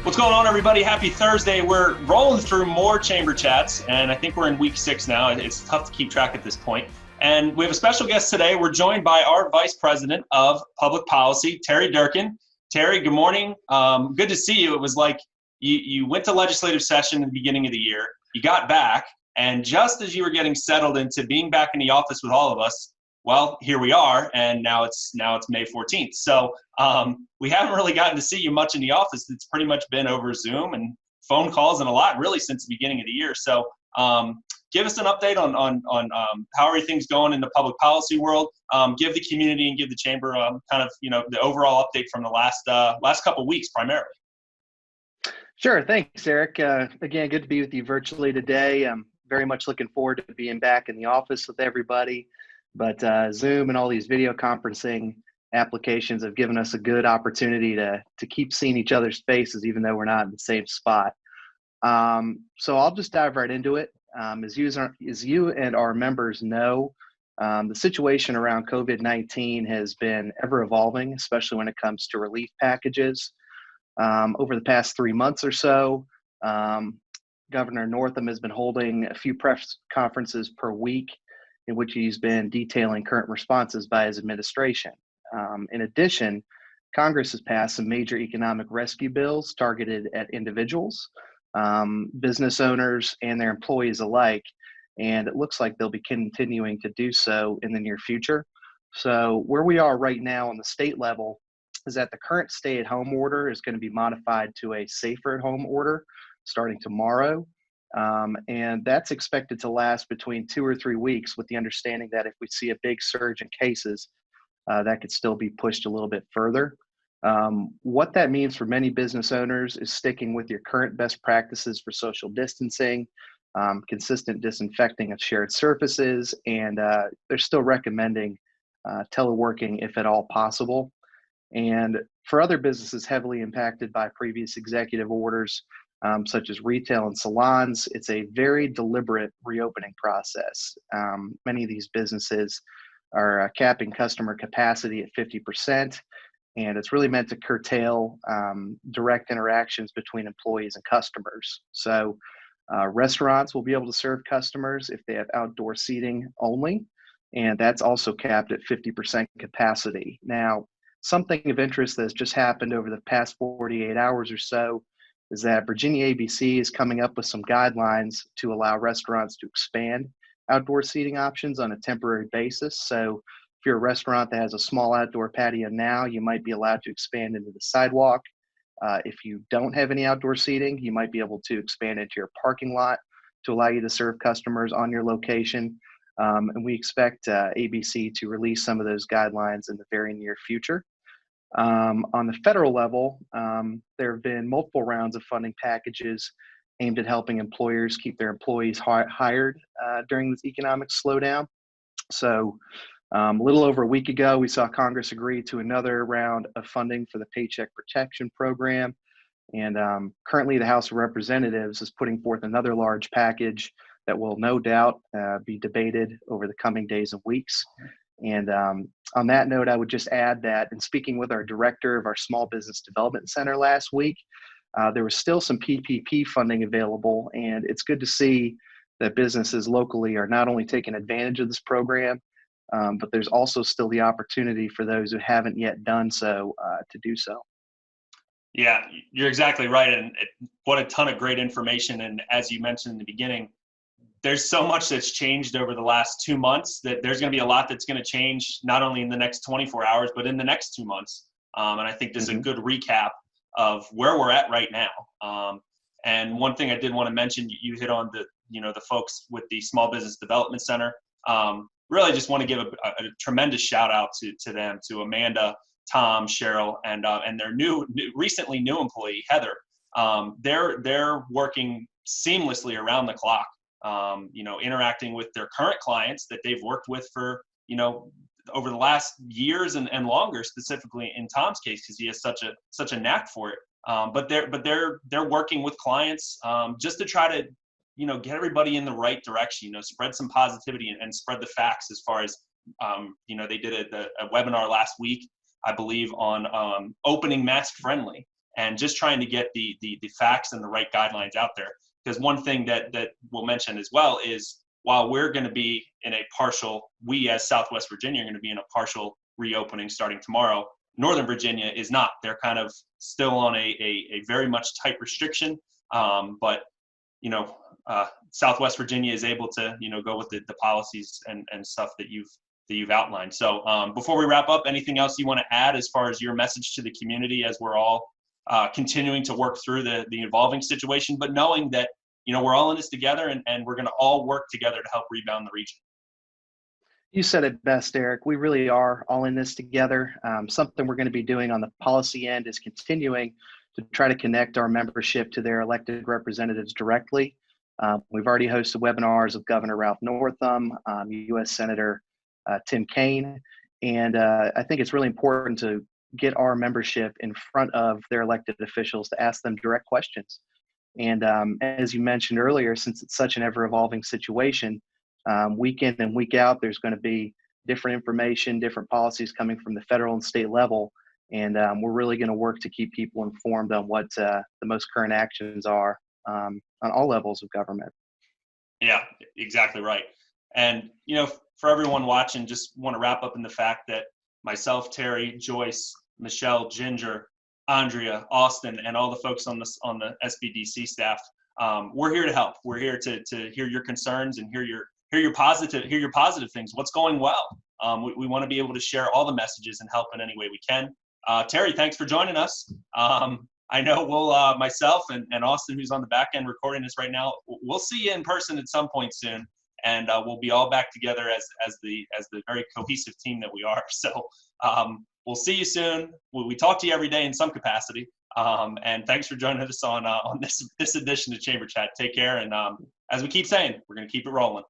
What's going on, everybody? Happy Thursday. We're rolling through more chamber chats, and I think we're in week 6 now. It's tough to keep track at this point. And we have a special guest today. We're joined by our Vice President of Public Policy, Terry Durkin. Terry, good morning. Good to see you. It was like you went to legislative session at the beginning of the year. You got back, and just as you were getting settled into being back in the office with all of us, well, here we are, and now it's May 14th. So we haven't really gotten to see you much in the office. It's pretty much been over Zoom and phone calls and a lot really since the beginning of the year. So give us an update on how everything's going in the public policy world. Give the community and give the chamber the overall update from the last couple of weeks primarily. Sure. Thanks, Eric. Again, good to be with you virtually today. I'm very much looking forward to being back in the office with everybody. But Zoom and all these video conferencing applications have given us a good opportunity to keep seeing each other's faces, even though we're not in the same spot. So I'll just dive right into it. As you and our members know, the situation around COVID-19 has been ever evolving, especially when it comes to relief packages. Over the past 3 months or so, Governor Northam has been holding a few press conferences per week in which he's been detailing current responses by his administration. In addition, Congress has passed some major economic rescue bills targeted at individuals, business owners, and their employees alike, and it looks like they'll be continuing to do so in the near future. So where we are right now on the state level is that the current stay-at-home order is going to be modified to a safer-at-home order starting tomorrow. And that's expected to last between 2 or 3 weeks, with the understanding that if we see a big surge in cases, that could still be pushed a little bit further. What that means for many business owners is sticking with your current best practices for social distancing, consistent disinfecting of shared surfaces, and they're still recommending teleworking if at all possible. And for other businesses heavily impacted by previous executive orders, such as retail and salons, it's a very deliberate reopening process. Many of these businesses are capping customer capacity at 50%, and it's really meant to curtail direct interactions between employees and customers. So restaurants will be able to serve customers if they have outdoor seating only, and that's also capped at 50% capacity. Now, something of interest that's just happened over the past 48 hours or so is that Virginia ABC is coming up with some guidelines to allow restaurants to expand outdoor seating options on a temporary basis. So if you're a restaurant that has a small outdoor patio now, you might be allowed to expand into the sidewalk. If you don't have any outdoor seating, you might be able to expand into your parking lot to allow you to serve customers on your location. And we expect ABC to release some of those guidelines in the very near future. On the federal level, there have been multiple rounds of funding packages aimed at helping employers keep their employees hired during this economic slowdown. So a little over a week ago, we saw Congress agree to another round of funding for the Paycheck Protection Program. And currently, the House of Representatives is putting forth another large package that will no doubt be debated over the coming days and weeks. And on that note, I would just add that in speaking with our director of our Small Business Development Center last week, there was still some PPP funding available, and it's good to see that businesses locally are not only taking advantage of this program, but there's also still the opportunity for those who haven't yet done so to do so. Yeah, you're exactly right. And what a ton of great information. And as you mentioned in the beginning, there's so much that's changed over the last 2 months that there's going to be a lot that's going to change not only in the next 24 hours, but in the next 2 months. And I think this is a good recap of where we're at right now. And one thing I did want to mention, you hit on the folks with the Small Business Development Center. Really just want to give a tremendous shout out to them, to Amanda, Tom, Cheryl, and their recently new employee, Heather. They're working seamlessly around the clock. Interacting with their current clients that they've worked with for, over the last years and longer, specifically in Tom's case, because he has such a knack for it. But they're working with clients just to try to, get everybody in the right direction, spread some positivity and spread the facts as far as, they did a webinar last week, I believe, on opening mask friendly. and just trying to get the facts and the right guidelines out there. Because one thing that we'll mention as well is, while we're going to be in a partial, we as Southwest Virginia are going to be in a partial reopening starting tomorrow, Northern Virginia is not. They're kind of still on a very much tight restriction, but Southwest Virginia is able to go with the policies and stuff that you've outlined. So before we wrap up, anything else you want to add as far as your message to the community as we're all continuing to work through the evolving situation, but knowing that we're all in this together, and we're going to all work together to help rebound the region? You said it best, Eric. We really are all in this together. Something we're going to be doing on the policy end is continuing to try to connect our membership to their elected representatives directly. We've already hosted webinars of Governor Ralph Northam, U.S. Senator Tim Kaine, and I think it's really important to get our membership in front of their elected officials to ask them direct questions. And as you mentioned earlier, since it's such an ever-evolving situation, week in and week out, there's going to be different information, different policies coming from the federal and state level. And we're really going to work to keep people informed on what the most current actions are on all levels of government. Yeah, exactly right. And, for everyone watching, just want to wrap up in the fact that myself, Terry, Joyce, Michelle, Ginger, Andrea, Austin, and all the folks on the SBDC staff, we're here to help. We're here to hear your concerns and hear your positive things. What's going well? We want to be able to share all the messages and help in any way we can. Terry, thanks for joining us. I know we'll myself and Austin, who's on the back end recording this right now, we'll see you in person at some point soon, and we'll be all back together as the very cohesive team that we are. So we'll see you soon. We talk to you every day in some capacity. And thanks for joining us on this edition of Chamber Chat. Take care, and as we keep saying, we're going to keep it rolling.